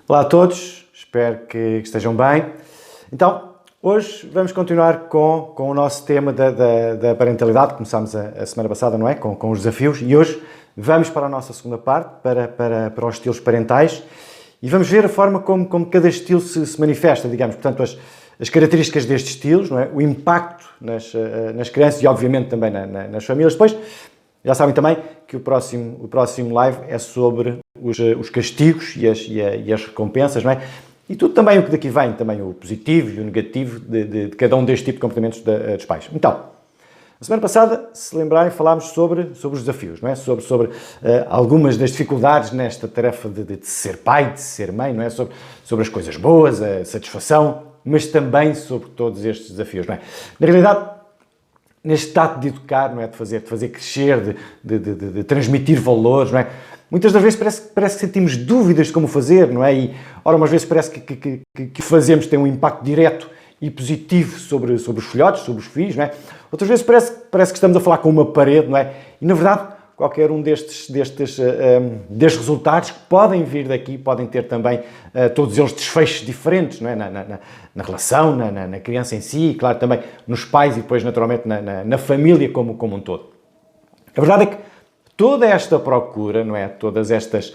Olá a todos, espero que estejam bem. Então, hoje vamos continuar com o nosso tema da parentalidade. Começámos a semana passada, não é? Com os desafios, e hoje vamos para a nossa segunda parte, para os estilos parentais, e vamos ver a forma como cada estilo se manifesta, digamos, portanto, as características destes estilos, não é? O impacto nas crianças e, obviamente, também nas famílias. Depois, já sabem também que o próximo live é sobre os castigos e as recompensas, não é? E tudo também o que daqui vem, também o positivo e o negativo de cada um deste tipo de comportamentos dos pais. Então, na semana passada, se lembrarem, falámos sobre os desafios, não é? Sobre algumas das dificuldades nesta tarefa de ser pai, de ser mãe, não é? Sobre as coisas boas, a satisfação, mas também sobre todos estes desafios, não é? Na realidade, neste tato de educar, não é? De fazer crescer, de transmitir valores, não é? Muitas das vezes parece que sentimos dúvidas de como fazer, não é? E, ora, umas vezes parece que fazemos tem um impacto direto e positivo sobre os filhotes, sobre os filhos, não é? Outras vezes parece que estamos a falar com uma parede, não é? E, na verdade, qualquer um destes resultados que podem vir daqui, podem ter também todos eles desfechos diferentes, não é? Na relação, na criança em si, e, claro, também nos pais e depois, naturalmente, na família como um todo. A verdade é que toda esta procura, não é? Todas estas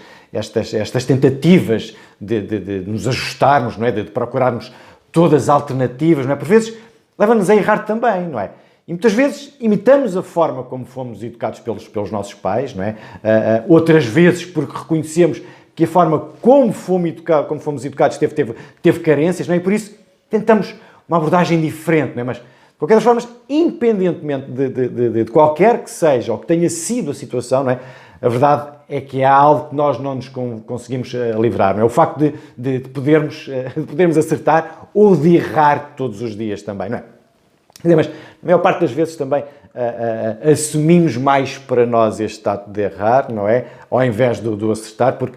tentativas de nos ajustarmos, não é? De procurarmos todas as alternativas, não é? Por vezes leva-nos a errar também, não é? E muitas vezes imitamos a forma como fomos educados pelos nossos pais, não é? Outras vezes porque reconhecemos que a forma como fomos educados teve carências, não é? E por isso tentamos uma abordagem diferente, não é? Mas, de qualquer das formas, independentemente de qualquer que seja ou que tenha sido a situação, não é? A verdade é que há algo que nós não nos conseguimos livrar, não é? O facto de podermos acertar ou de errar todos os dias também, não é? Mas, na maior parte das vezes também assumimos mais para nós este ato de errar, não é? Ao invés do acertar, porque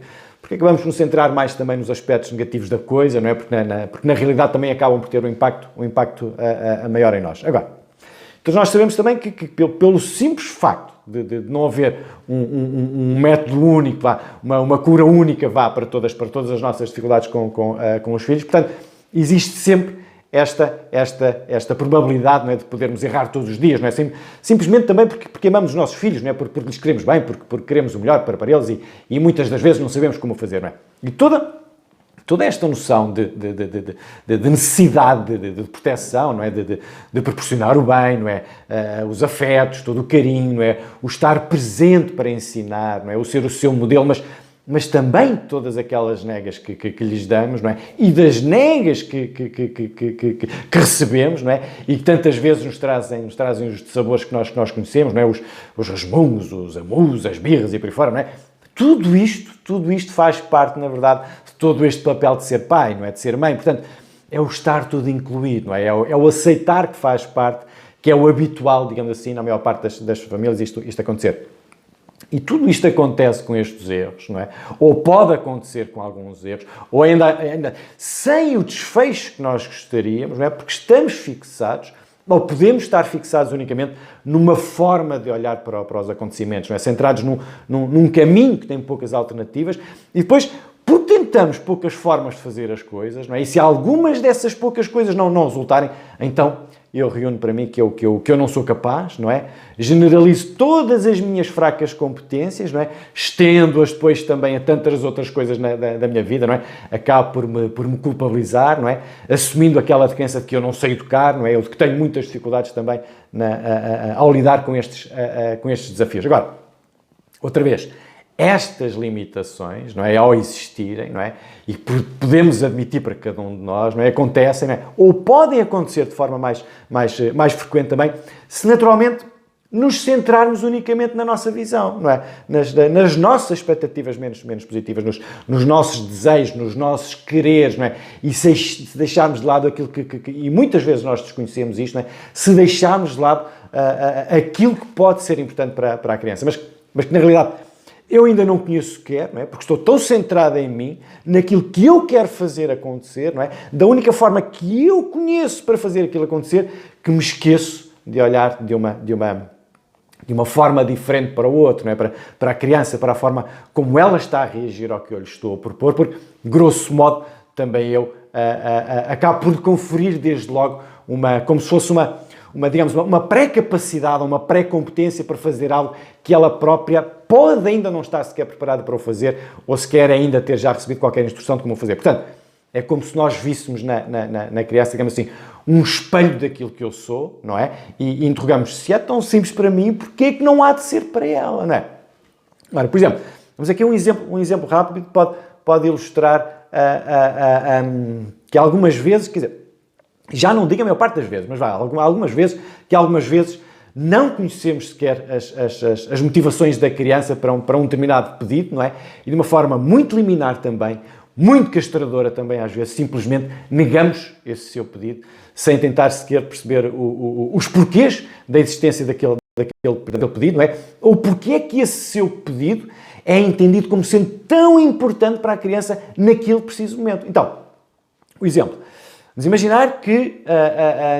acabamos por nos centrar mais também nos aspectos negativos da coisa, não é? Porque na realidade também acabam por ter um impacto maior em nós. Agora, então nós sabemos também que pelo simples facto de não haver um método único, uma cura única para todas as nossas dificuldades com os filhos, portanto, existe sempre esta probabilidade, não é, de podermos errar todos os dias, não é? Simplesmente também porque amamos os nossos filhos, não é? Porque lhes queremos bem, porque queremos o melhor para eles e muitas das vezes não sabemos como fazer, não é? E toda esta noção de necessidade de proteção, não é? De proporcionar o bem, não é? Os afetos, todo o carinho, não é? O estar presente para ensinar, não é? O ser o seu modelo, mas também todas aquelas negas que lhes damos, não é? E das negas que recebemos, não é? E que tantas vezes nos trazem os dissabores que nós conhecemos, não é? Os resmungos, os amus, as birras e por aí fora, não é? Tudo isto faz parte, na verdade, de todo este papel de ser pai, não é? De ser mãe. Portanto, é o estar tudo incluído, não é? É o aceitar que faz parte, que é o habitual, digamos assim, na maior parte das famílias, isto acontecer. E tudo isto acontece com estes erros, não é? Ou pode acontecer com alguns erros, ou ainda sem o desfecho que nós gostaríamos, não é? Porque estamos fixados, ou podemos estar fixados unicamente numa forma de olhar para os acontecimentos, não é? Centrados num caminho que tem poucas alternativas, e depois, porque tentamos poucas formas de fazer as coisas, não é? E se algumas dessas poucas coisas não resultarem, então eu reúno para mim que eu não sou capaz, não é? Generalizo todas as minhas fracas competências, não é? Estendo-as depois também a tantas outras coisas da minha vida, não é? Acabo por me culpabilizar, não é? Assumindo aquela crença de que eu não sei educar, não é? Eu que tenho muitas dificuldades também ao lidar com estes desafios. Agora, outra vez, estas limitações, não é, ao existirem, não é, e podemos admitir para cada um de nós, não é, acontecem, não é, ou podem acontecer de forma mais frequente também, se naturalmente nos centrarmos unicamente na nossa visão, não é, nas nossas expectativas menos positivas, nos nossos desejos, nos nossos quereres, não é, e se deixarmos de lado aquilo e muitas vezes nós desconhecemos isto, não é, se deixarmos de lado aquilo que pode ser importante para a criança, mas que na realidade eu ainda não conheço sequer, não é? Porque estou tão centrado em mim, naquilo que eu quero fazer acontecer, não é? Da única forma que eu conheço para fazer aquilo acontecer, que me esqueço de olhar de uma de uma forma diferente para o outro, não é? Para a criança, para a forma como ela está a reagir ao que eu lhe estou a propor, porque, grosso modo, também eu acabo por lhe conferir desde logo como se fosse uma pré-capacidade, uma pré-competência para fazer algo que ela própria pode ainda não estar sequer preparada para o fazer ou sequer ainda ter já recebido qualquer instrução de como o fazer. Portanto, é como se nós víssemos na criança, digamos assim, um espelho daquilo que eu sou, não é? E interrogamos, se é tão simples para mim, porquê é que não há de ser para ela, não é? Agora, por exemplo, vamos aqui um exemplo rápido que pode ilustrar que algumas vezes, quer dizer, já não digo a maior parte das vezes, mas algumas vezes não conhecemos sequer as motivações da criança para um determinado pedido, não é? E de uma forma muito liminar também, muito castradora também às vezes, simplesmente negamos esse seu pedido, sem tentar sequer perceber os porquês da existência daquele pedido, não é? Ou porque é que esse seu pedido é entendido como sendo tão importante para a criança naquele preciso momento. Então, o exemplo. Vamos imaginar que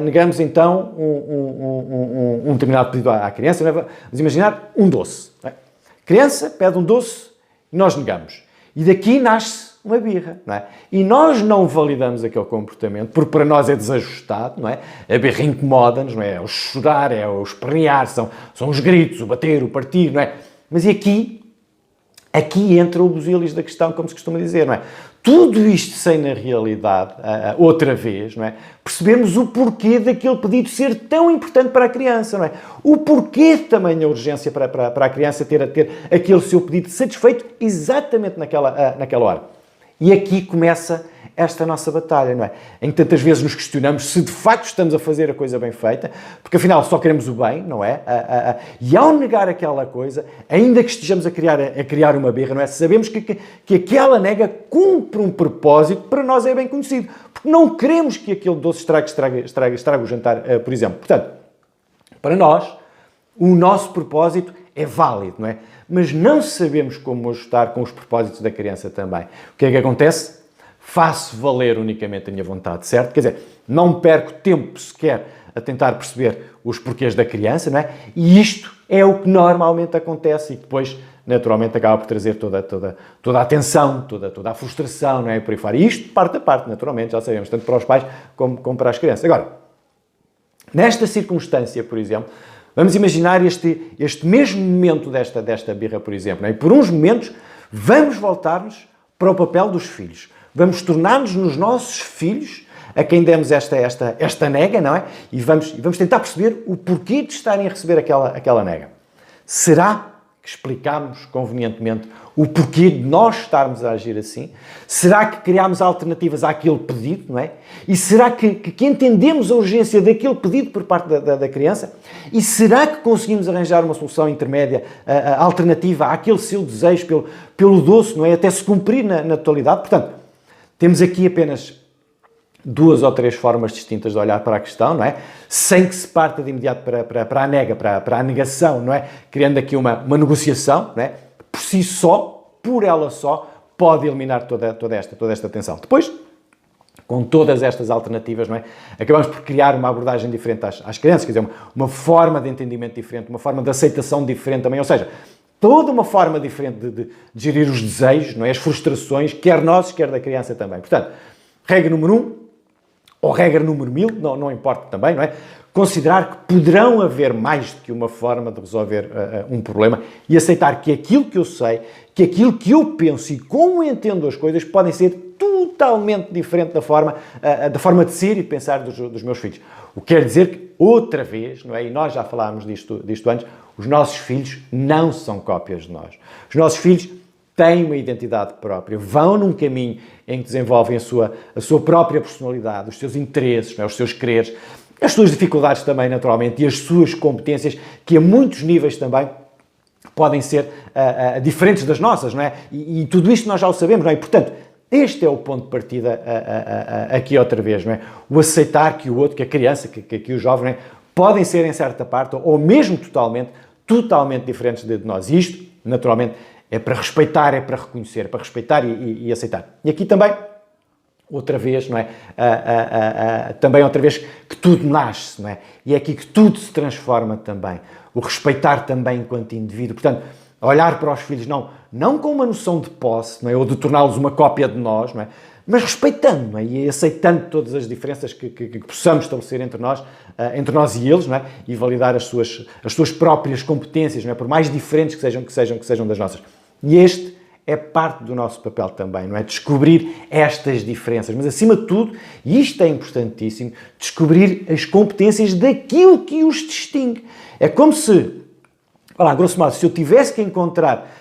negamos então um determinado pedido à criança, não é? Vamos imaginar um doce. Não é? A criança pede um doce e nós negamos. E daqui nasce uma birra, não é? E nós não validamos aquele comportamento, porque para nós é desajustado, não é? A birra incomoda-nos, não é? É o chorar, é o espernear, são os gritos, o bater, o partir, não é? Mas e aqui entra o busilis da questão, como se costuma dizer, não é? Tudo isto sem, na realidade, outra vez, não é? Percebemos o porquê daquele pedido ser tão importante para a criança, não é? O porquê também a urgência para a criança ter aquele seu pedido satisfeito exatamente naquela hora. E aqui começa esta nossa batalha, não é? Em que tantas vezes nos questionamos se de facto estamos a fazer a coisa bem feita, porque afinal só queremos o bem, não é? E ao negar aquela coisa, ainda que estejamos a criar uma birra, não é? Sabemos que aquela nega cumpre um propósito que para nós é bem conhecido, porque não queremos que aquele doce estrague o jantar, por exemplo. Portanto, para nós, o nosso propósito é válido, não é? Mas não sabemos como ajustar com os propósitos da criança também. O que é que acontece? Faço valer unicamente a minha vontade, certo? Quer dizer, não perco tempo sequer a tentar perceber os porquês da criança, não é? E isto é o que normalmente acontece e depois, naturalmente, acaba por trazer toda a atenção, toda a frustração, não é? Por aí fora. E isto parte a parte, naturalmente, já sabemos, tanto para os pais como para as crianças. Agora, nesta circunstância, por exemplo, vamos imaginar este mesmo momento desta birra, por exemplo, não é? E por uns momentos vamos voltar-nos para o papel dos filhos. Vamos tornar-nos nos nossos filhos a quem demos esta nega, não é? E vamos tentar perceber o porquê de estarem a receber aquela nega. Será que explicámos convenientemente o porquê de nós estarmos a agir assim? Será que criámos alternativas àquele pedido, não é? E será que entendemos a urgência daquele pedido por parte da criança? E será que conseguimos arranjar uma solução intermédia, alternativa àquele seu desejo pelo doce, não é? Até se cumprir na totalidade? Portanto, temos aqui apenas 2 ou 3 formas distintas de olhar para a questão, não é? Sem que se parta de imediato para a nega, para a negação, não é? Criando aqui uma negociação, não é? Por si só, por ela só, pode eliminar toda esta tensão. Depois, com todas estas alternativas, não é? Acabamos por criar uma abordagem diferente às crianças, quer dizer, uma forma de entendimento diferente, uma forma de aceitação diferente também, ou seja, toda uma forma diferente de gerir os desejos, não é? As frustrações, quer nossos, quer da criança também. Portanto, regra número 1, ou regra número 1000, não importa também, não é? Considerar que poderão haver mais do que uma forma de resolver um problema e aceitar que aquilo que eu sei, que aquilo que eu penso e como entendo as coisas podem ser totalmente diferente da forma de ser e de pensar dos meus filhos. O que quer dizer que, outra vez, não é? E nós já falámos disto antes, os nossos filhos não são cópias de nós. Os nossos filhos têm uma identidade própria, vão num caminho em que desenvolvem a sua própria personalidade, os seus interesses, não é? Os seus quereres, as suas dificuldades também, naturalmente, e as suas competências, que a muitos níveis também podem ser diferentes das nossas, não é? E tudo isto nós já o sabemos, não é? E, portanto, este é o ponto de partida aqui outra vez, não é? O aceitar que o outro, que a criança, que o jovem, é? Podem ser em certa parte, ou mesmo totalmente diferentes de nós. E isto, naturalmente, é para respeitar, é para reconhecer, é para respeitar e aceitar. E aqui também outra vez, não é? Também outra vez que tudo nasce, não é? E é aqui que tudo se transforma também. O respeitar também enquanto indivíduo. Portanto, olhar para os filhos não com uma noção de posse, não é? Ou de torná-los uma cópia de nós, não é? Mas respeitando, não é? E aceitando todas as diferenças que possamos estabelecer entre nós e eles, não é? E validar as suas próprias competências, não é? Por mais diferentes que sejam das nossas. E este é parte do nosso papel também, não é? Descobrir estas diferenças, mas acima de tudo, e isto é importantíssimo, descobrir as competências daquilo que os distingue. É como se, olha lá, grosso modo, se eu tivesse que encontrar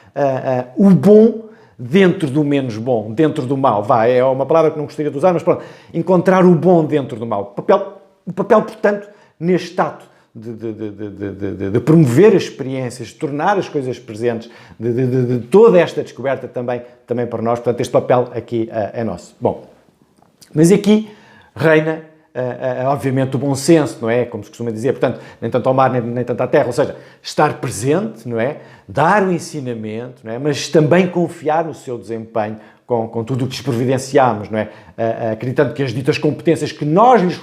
o bom dentro do menos bom, dentro do mau, é uma palavra que não gostaria de usar, mas pronto, encontrar o bom dentro do mau. O papel, portanto, neste ato de promover as experiências, de tornar as coisas presentes, de toda esta descoberta também para nós. Portanto, este papel aqui é nosso. Bom, mas aqui reina, obviamente, o bom senso, não é? Como se costuma dizer, portanto, nem tanto ao mar, nem tanto à terra, ou seja, estar presente, não é? Dar o ensinamento, não é? Mas também confiar no seu desempenho, com tudo o que lhes providenciamos, não é? Acreditando que as ditas competências que nós lhes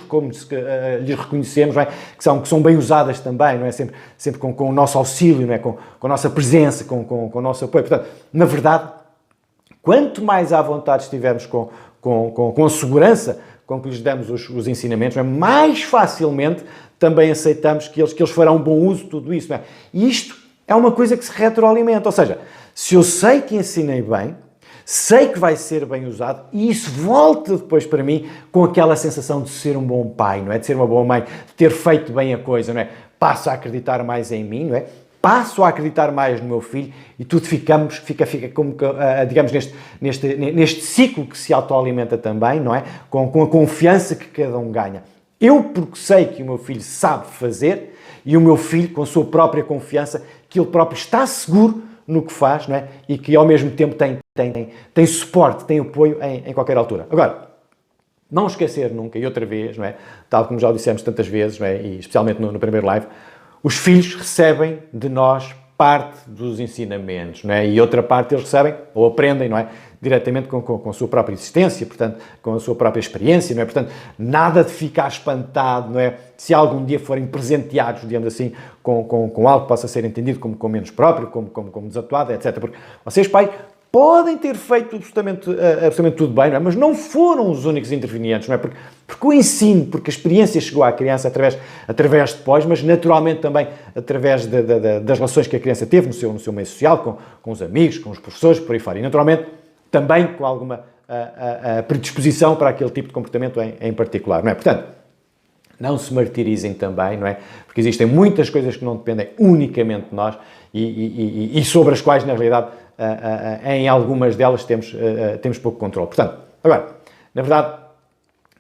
reconhecemos, não é? que são bem usadas também, não é? Sempre com o nosso auxílio, não é? Com a nossa presença, com o nosso apoio. Portanto, na verdade, quanto mais à vontade estivermos com a segurança com que lhes damos os ensinamentos, não é? Mais facilmente também aceitamos que eles farão bom uso de tudo isso. Não é? E isto é uma coisa que se retroalimenta, ou seja, se eu sei que ensinei bem, sei que vai ser bem usado e isso volta depois para mim com aquela sensação de ser um bom pai, não é? De ser uma boa mãe, de ter feito bem a coisa, não é? Passo a acreditar mais em mim, não é? Passo a acreditar mais no meu filho e tudo fica como, digamos, neste ciclo que se autoalimenta também, não é? Com a confiança que cada um ganha. Eu, porque sei que o meu filho sabe fazer e o meu filho, com a sua própria confiança, que ele próprio está seguro no que faz, não é? E que ao mesmo tempo tem suporte, tem apoio em qualquer altura. Agora, não esquecer nunca, e outra vez, não é? Tal como já o dissemos tantas vezes, não é? E especialmente no primeiro live, os filhos recebem de nós parte dos ensinamentos, não é? E outra parte eles recebem ou aprendem, não é? Diretamente com a sua própria existência, portanto, com a sua própria experiência, não é? Portanto, nada de ficar espantado, não é? Se algum dia forem presenteados, digamos assim, com algo que possa ser entendido como menos próprio, como desatuado, etc. Porque vocês, pai, podem ter feito absolutamente tudo bem, não é? Mas não foram os únicos intervenientes, não é? Porque o ensino, porque a experiência chegou à criança através de pós, mas naturalmente também através das relações que a criança teve no seu meio social, com os amigos, com os professores, por aí fora. E naturalmente também com alguma predisposição para aquele tipo de comportamento em particular, não é? Portanto, não se martirizem também, não é? Porque existem muitas coisas que não dependem unicamente de nós e sobre as quais, na realidade, em algumas delas temos pouco controle. Portanto, agora, na verdade,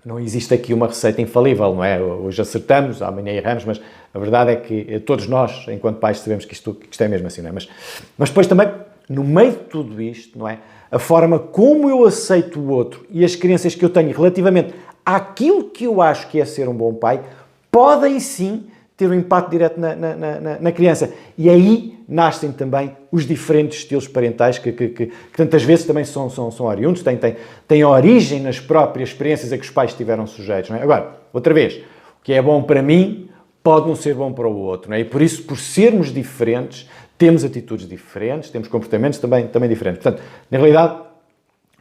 não existe aqui uma receita infalível, não é? Hoje acertamos, amanhã erramos, mas a verdade é que todos nós, enquanto pais, sabemos que isto é mesmo assim, não é? Mas depois também, no meio de tudo isto, não é? A forma como eu aceito o outro e as crenças que eu tenho relativamente àquilo que eu acho que é ser um bom pai, podem sim ter um impacto direto na criança. E aí nascem também os diferentes estilos parentais que tantas vezes também são oriundos, têm origem nas próprias experiências a que os pais estiveram sujeitos. Não é? Agora, outra vez, o que é bom para mim pode não ser bom para o outro. Não é? E por isso, por sermos diferentes, temos atitudes diferentes, temos comportamentos também diferentes. Portanto, na realidade,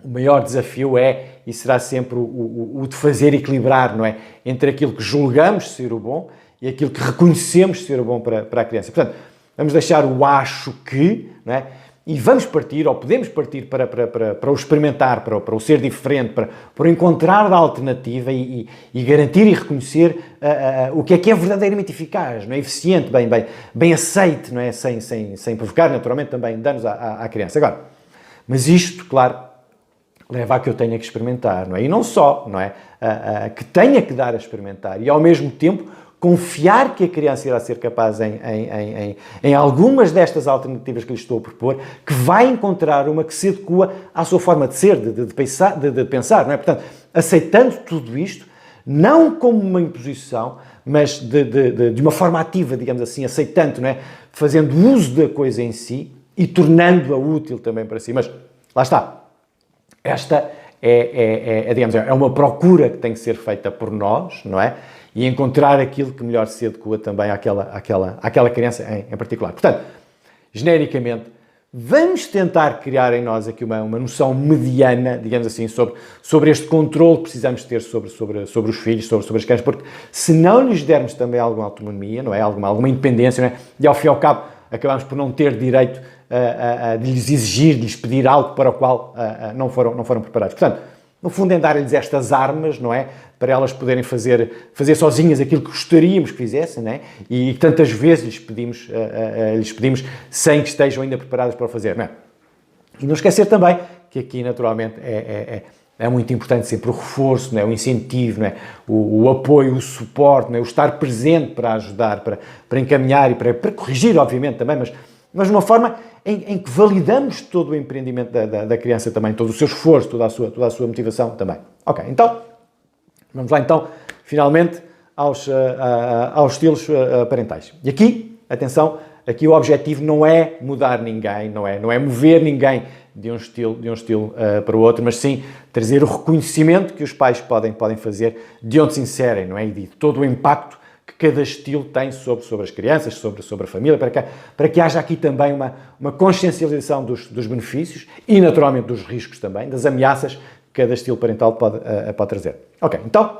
o maior desafio é, e será sempre o de fazer equilibrar, não é? Entre aquilo que julgamos ser o bom e aquilo que reconhecemos ser o bom para a criança. Portanto, vamos deixar o acho que, não é? E vamos partir, ou podemos partir para o experimentar, para o ser diferente, para o encontrar da alternativa e garantir e reconhecer o que é verdadeiramente eficaz, não é? Eficiente, bem aceite, não é? Sem provocar, naturalmente, também danos à criança. Agora, mas isto, claro, leva a que eu tenha que experimentar, não é? E não só, não é? Que tenha que dar a experimentar e, ao mesmo tempo, confiar que a criança irá ser capaz em algumas destas alternativas que lhe estou a propor, que vai encontrar uma que se adequa à sua forma de ser, de pensar, não é? Portanto, aceitando tudo isto, não como uma imposição, mas de uma forma ativa, digamos assim, aceitando, não é? Fazendo uso da coisa em si e tornando-a útil também para si. Mas, lá está. Esta digamos, é uma procura que tem que ser feita por nós, não é? E encontrar aquilo que melhor se adequa também àquela criança em particular. Portanto, genericamente, vamos tentar criar em nós aqui uma noção mediana, digamos assim, sobre este controle que precisamos ter sobre os filhos, sobre as crianças, porque se não lhes dermos também alguma autonomia, não é? Alguma independência, não é? E ao fim e ao cabo acabamos por não ter direito de lhes exigir, de lhes pedir algo para o qual não foram preparados. Portanto, no fundo, é dar-lhes estas armas, não é? Para elas poderem fazer sozinhas aquilo que gostaríamos que fizessem, não é? E tantas vezes lhes pedimos sem que estejam ainda preparadas para o fazer, não é? E não esquecer também que aqui, naturalmente, é muito importante sempre o reforço, não é? O incentivo, não é? O apoio, o suporte, não é? O estar presente para ajudar, para encaminhar e para corrigir, obviamente, também, mas de uma forma em que validamos todo o empreendimento da criança também, todo o seu esforço, toda a sua motivação também. Ok, então, vamos lá então, finalmente, aos estilos parentais. E aqui, atenção, aqui o objetivo não é mudar ninguém, não é mover ninguém de um estilo para o outro, mas sim trazer o reconhecimento que os pais podem fazer de onde se inserem, não é? E de todo o impacto que cada estilo tem sobre as crianças, sobre a família, para que haja aqui também uma consciencialização dos benefícios e, naturalmente, dos riscos também, das ameaças que cada estilo parental pode trazer. Ok, então,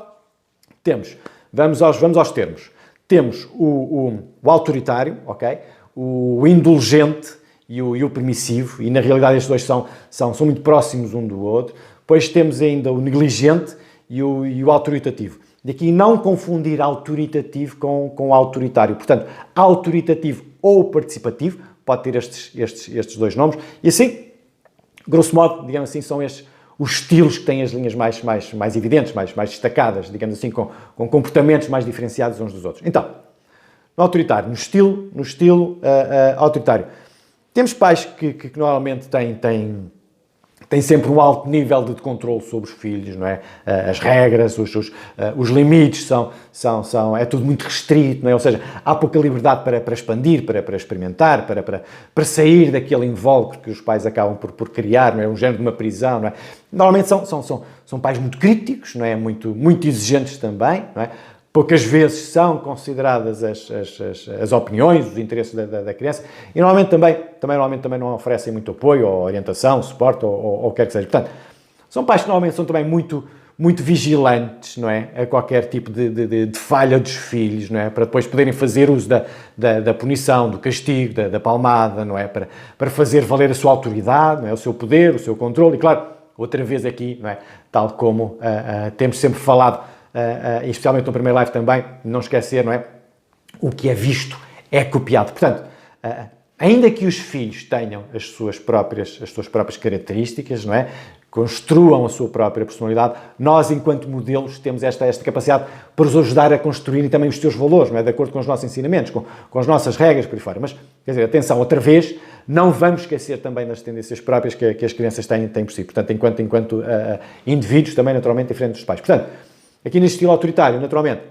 vamos aos termos. Temos o autoritário, ok? O indulgente e o permissivo, e na realidade estes dois são muito próximos um do outro. Depois temos ainda o negligente e o autoritativo. De aqui não confundir autoritativo com autoritário. Portanto, autoritativo ou participativo pode ter estes dois nomes. E assim, grosso modo, digamos assim, são estes os estilos que têm as linhas mais evidentes, mais destacadas, digamos assim, com comportamentos mais diferenciados uns dos outros. Então, no autoritário, no estilo autoritário, temos pais que normalmente têm sempre um alto nível de controle sobre os filhos, não é? As regras, os limites é tudo muito restrito, não é? Ou seja, há pouca liberdade para expandir, para experimentar, para sair daquele invólucro que os pais acabam por criar, não é? Um género de uma prisão, não é? Normalmente são pais muito críticos, não é? Muito exigentes também, não é? Poucas vezes são consideradas as opiniões, os interesses da criança e normalmente também não oferecem muito apoio, ou orientação, suporte, ou o que quer que seja. Portanto, são pais que normalmente são também muito vigilantes, não é? A qualquer tipo de falha dos filhos, não é? Para depois poderem fazer uso da punição, do castigo, da palmada, não é? Para fazer valer a sua autoridade, não é? O seu poder, o seu controle. E claro, outra vez aqui, não é? Tal como temos sempre falado, especialmente no primeiro live também, não esquecer, não é? O que é visto é copiado. Portanto, ainda que os filhos tenham as suas próprias características, não é? Construam a sua própria personalidade, nós, enquanto modelos, temos esta capacidade para os ajudar a construir também os seus valores, não é? De acordo com os nossos ensinamentos, com as nossas regras por aí fora. Mas, quer dizer, atenção, outra vez, não vamos esquecer também das tendências próprias que as crianças têm por si. Portanto, enquanto indivíduos, também naturalmente diferentes dos pais. Portanto, aqui neste estilo autoritário, naturalmente,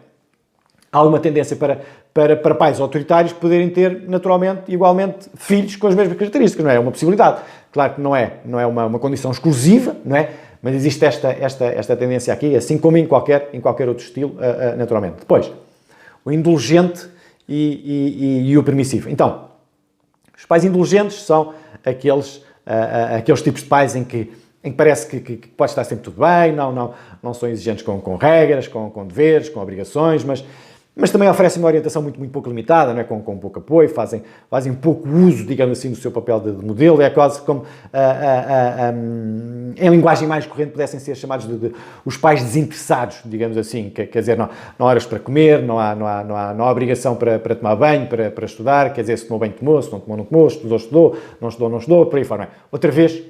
há uma tendência para pais autoritários poderem ter, naturalmente, igualmente, filhos com as mesmas características, não é? É uma possibilidade. Claro que não é uma condição exclusiva, não é? Mas existe esta tendência aqui, assim como em qualquer outro estilo, naturalmente. Depois, o indulgente e o permissivo. Então, os pais indulgentes são aqueles tipos de pais em que parece que pode estar sempre tudo bem, não são exigentes com regras, com deveres, com obrigações, mas também oferecem uma orientação muito pouco limitada, não é? Com pouco apoio, fazem pouco uso, digamos assim, do seu papel de modelo. É quase como, em linguagem mais corrente, pudessem ser chamados de os pais desinteressados, digamos assim. Quer dizer, não há horas para comer, não há obrigação para tomar banho, para estudar. Quer dizer, se tomou banho, tomou, se não tomou, estudou, não estudou, por aí fora. Não é? Outra vez,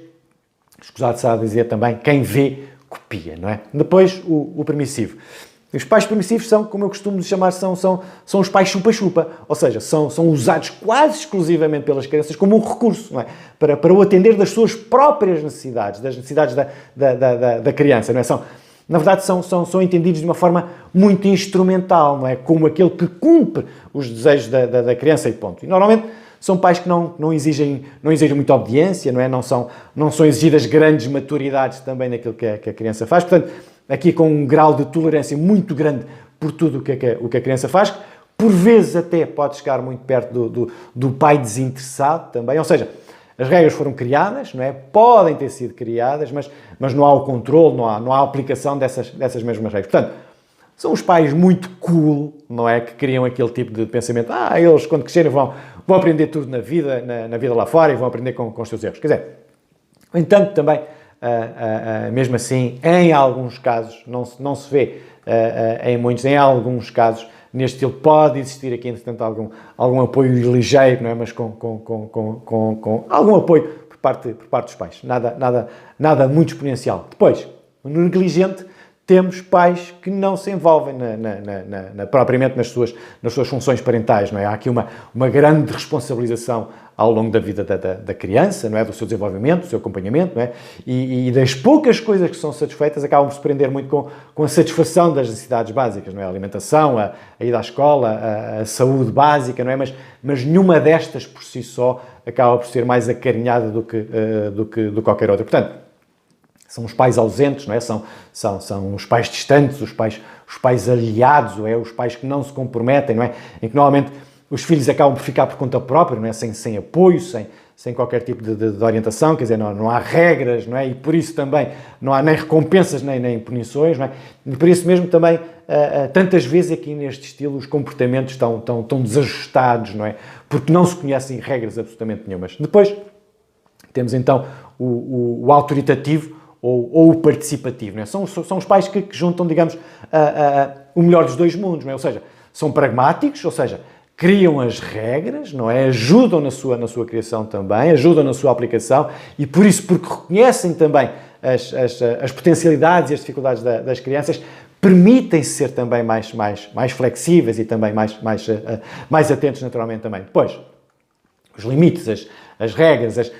escusado-se a dizer também, quem vê, copia, não é? Depois, o permissivo. Os pais permissivos são, como eu costumo chamar, são os pais chupa-chupa, ou seja, são usados quase exclusivamente pelas crianças como um recurso, não é? Para o atender das suas próprias necessidades, das necessidades da criança, não é? Na verdade, são entendidos de uma forma muito instrumental, não é? Como aquele que cumpre os desejos da criança e ponto. E normalmente São pais que não exigem muita obediência, não são exigidas grandes maturidades também naquilo que a criança faz. Portanto, aqui com um grau de tolerância muito grande por tudo o que a criança faz, por vezes até pode chegar muito perto do pai desinteressado também, ou seja, as regras foram criadas, podem ter sido criadas, mas não há o controle, não há a aplicação dessas mesmas regras. Portanto, são os pais muito cool, que criam aquele tipo de pensamento, eles quando crescerem vão aprender tudo na vida lá fora e vão aprender com os seus erros. Quer dizer, no entanto, também, mesmo assim, em alguns casos, não se vê em muitos, em alguns casos, neste estilo pode existir aqui, entretanto, algum apoio ligeiro, mas com algum apoio por parte dos pais. Nada muito exponencial. Depois, no negligente, temos pais que não se envolvem propriamente nas suas funções parentais. Há aqui uma grande responsabilização ao longo da vida da criança, do seu desenvolvimento, do seu acompanhamento, e das poucas coisas que são satisfeitas acabam por se prender muito com a satisfação das necessidades básicas, a alimentação, a ida à escola, a saúde básica, mas nenhuma destas por si só acaba por ser mais acarinhada do que qualquer outra. Portanto, são os pais ausentes, são os pais distantes, os pais aliados, os pais que não se comprometem, em que normalmente os filhos acabam por ficar por conta própria, sem apoio, sem qualquer tipo de orientação, quer dizer, não há regras, e por isso também não há nem recompensas nem punições, E por isso mesmo também, tantas vezes aqui neste estilo, os comportamentos estão desajustados, Porque não se conhecem regras absolutamente nenhumas. Depois, temos então o autoritativo, ou o participativo. São os pais que juntam, digamos, o melhor dos dois mundos. Ou seja, são pragmáticos, ou seja, criam as regras, ajudam na sua criação também, ajudam na sua aplicação e por isso, porque reconhecem também as potencialidades e as dificuldades das crianças, permitem-se ser também mais flexíveis e também mais atentos naturalmente também. Depois, os limites, as regras,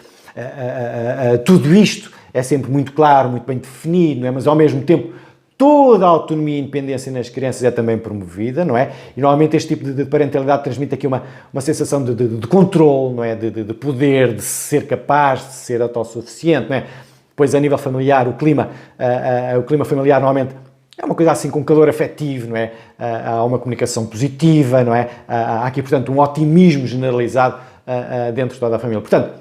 tudo isto é sempre muito claro, muito bem definido, mas ao mesmo tempo toda a autonomia e independência nas crianças é também promovida, E normalmente este tipo de parentalidade transmite aqui uma sensação de controle, de poder, de ser capaz, de ser autossuficiente, Depois, a nível familiar, o clima familiar normalmente é uma coisa assim com calor afetivo, Há uma comunicação positiva, Há aqui, portanto, um otimismo generalizado dentro de toda a família. Portanto,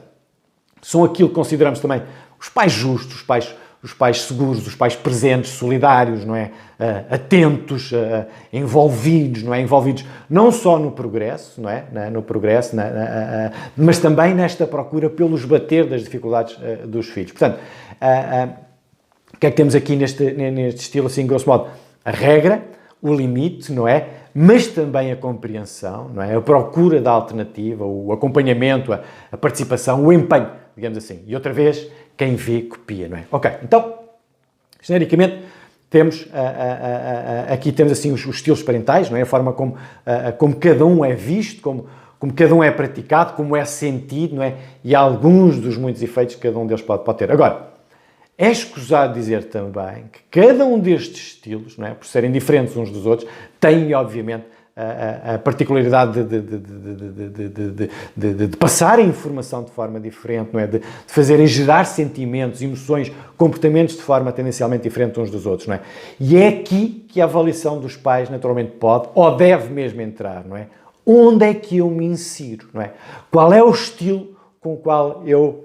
são aquilo que consideramos também os pais justos, os pais seguros, os pais presentes, solidários, atentos, envolvidos, envolvidos não só no progresso, mas também nesta procura pelo esbater das dificuldades dos filhos. Portanto, o que é que temos aqui neste estilo, assim, grosso modo? A regra, o limite, mas também a compreensão, a procura da alternativa, o acompanhamento, a participação, o empenho, digamos assim. E outra vez, quem vê, copia, Ok, então, genericamente, aqui temos assim os estilos parentais, A forma como cada um é visto, como cada um é praticado, como é sentido, E alguns dos muitos efeitos que cada um deles pode ter. Agora, é escusado dizer também que cada um destes estilos, por serem diferentes uns dos outros, tem, obviamente, a particularidade de passar a informação de forma diferente, de fazerem gerar sentimentos, emoções, comportamentos de forma tendencialmente diferente uns dos outros, E é aqui que a avaliação dos pais naturalmente pode ou deve mesmo entrar, Onde é que eu me insiro, Qual é o estilo com o qual eu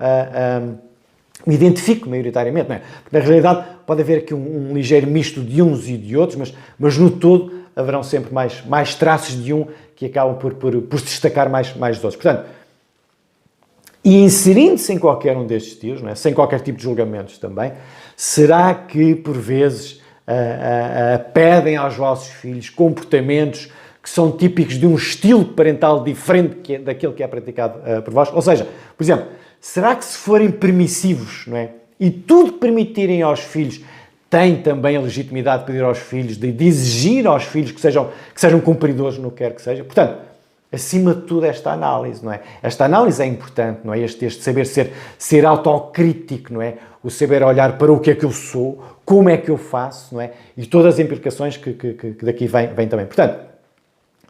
me identifico maioritariamente, Porque, na realidade, pode haver aqui um ligeiro misto de uns e de outros, mas no todo haverão sempre mais traços de um que acabam por se destacar mais dos outros. Portanto, e inserindo-se em qualquer um destes estilos, sem qualquer tipo de julgamentos também, será que, por vezes, pedem aos vossos filhos comportamentos que são típicos de um estilo parental diferente daquele que é praticado por vós? Ou seja, por exemplo, será que se forem permissivos, e tudo permitirem aos filhos, têm também a legitimidade de pedir aos filhos, de exigir aos filhos que sejam cumpridores no que quer que seja? Portanto, acima de tudo, esta análise, Esta análise é importante, Este saber ser autocrítico, O saber olhar para o que é que eu sou, como é que eu faço, E todas as implicações que daqui vêm também. Portanto,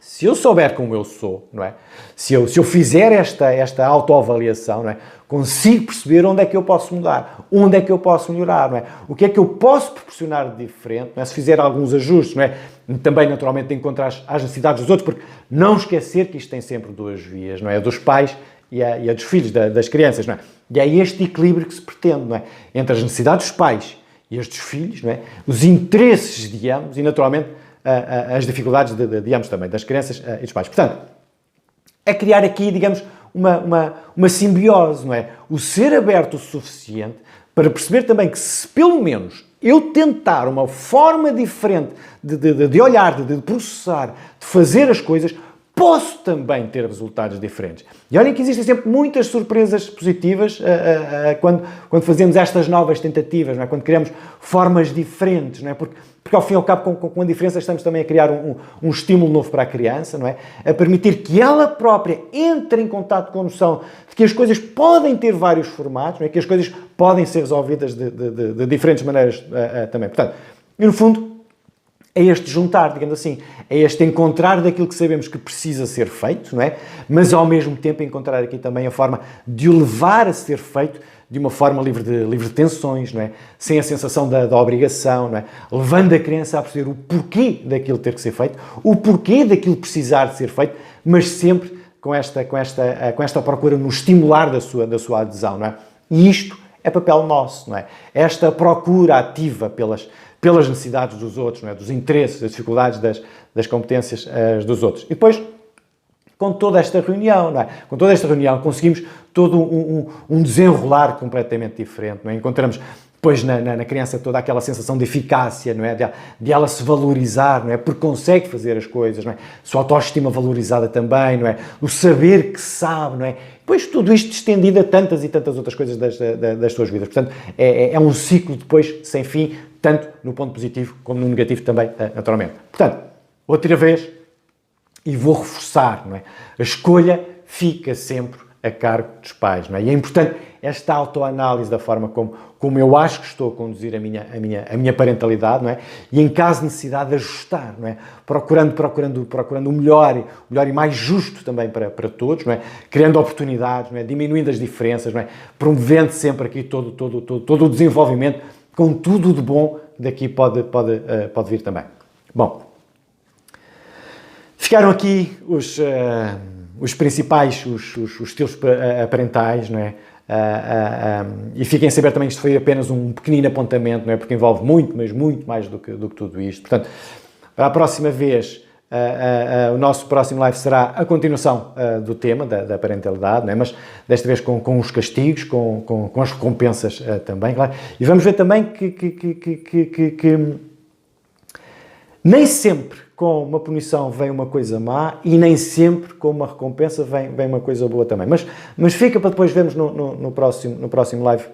Se eu souber como eu sou, não é? Se eu fizer esta autoavaliação, não é? Consigo perceber onde é que eu posso mudar, onde é que eu posso melhorar, não é? O que é que eu posso proporcionar de diferente, não é? Se fizer alguns ajustes, não é? Também, naturalmente, encontrar as necessidades dos outros, porque não esquecer que isto tem sempre duas vias, não é? A dos pais e a dos filhos, das crianças, não é? E é este equilíbrio que se pretende, não é? Entre as necessidades dos pais e as dos filhos, não é? Os interesses de ambos e, naturalmente, as dificuldades de ambos também, das crianças e dos pais. Portanto, é criar aqui, digamos, uma simbiose, não é? O ser aberto o suficiente para perceber também que se pelo menos eu tentar uma forma diferente de olhar, de processar, de fazer as coisas, posso também ter resultados diferentes. E olhem que existem sempre muitas surpresas positivas quando fazemos estas novas tentativas, não é? Quando criamos formas diferentes, não é? Porque ao fim e ao cabo, com a diferença, estamos também a criar um estímulo novo para a criança, não é? A permitir que ela própria entre em contato com a noção de que as coisas podem ter vários formatos, não é? Que as coisas podem ser resolvidas de diferentes maneiras também. Portanto, e no fundo, é este juntar, digamos assim, é este encontrar daquilo que sabemos que precisa ser feito, não é? Mas ao mesmo tempo encontrar aqui também a forma de o levar a ser feito de uma forma livre de tensões, não é? Sem a sensação da obrigação, não é? Levando a criança a perceber o porquê daquilo ter que ser feito, o porquê daquilo precisar de ser feito, mas sempre com esta procura no estimular da sua adesão, não é? E isto é papel nosso, não é? Esta procura ativa pelas necessidades dos outros, não é? Dos interesses, das dificuldades, das competências dos outros. E depois, com toda esta reunião, não é? Com toda esta reunião conseguimos todo um desenrolar completamente diferente, não é? Encontramos depois na criança toda aquela sensação de eficácia, não é? De ela se valorizar, não é? Porque consegue fazer as coisas, não é? Sua autoestima valorizada também, não é? O saber que sabe, não é? Depois tudo isto estendido a tantas e tantas outras coisas das suas vidas. Portanto, é um ciclo depois sem fim, tanto no ponto positivo como no negativo também, naturalmente. Portanto, outra vez, e vou reforçar, não é? A escolha fica sempre a cargo dos pais, não é? E é importante esta autoanálise da forma como eu acho que estou a conduzir a minha parentalidade, não é? E em caso de necessidade de ajustar, não é? Procurando o melhor e mais justo também para todos, não é? Criando oportunidades, não é? Diminuindo as diferenças, não é? Promovendo sempre aqui todo o desenvolvimento, com tudo de bom daqui pode vir também. Bom, ficaram aqui os principais, os estilos parentais, não é? E fiquem a saber também que isto foi apenas um pequenino apontamento, não é? Porque envolve muito, mas muito mais do que tudo isto. Portanto, para a próxima vez, o nosso próximo live será a continuação do tema da parentalidade, não é? Mas desta vez com os castigos, com as recompensas também, claro. E vamos ver também que nem sempre com uma punição vem uma coisa má e nem sempre com uma recompensa vem uma coisa boa também. Mas fica para depois vermos no próximo live,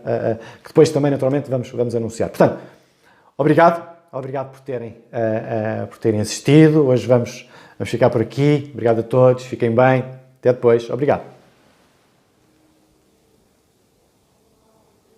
que depois também, naturalmente, vamos anunciar. Portanto, obrigado por terem assistido. Hoje vamos ficar por aqui. Obrigado a todos, fiquem bem. Até depois. Obrigado.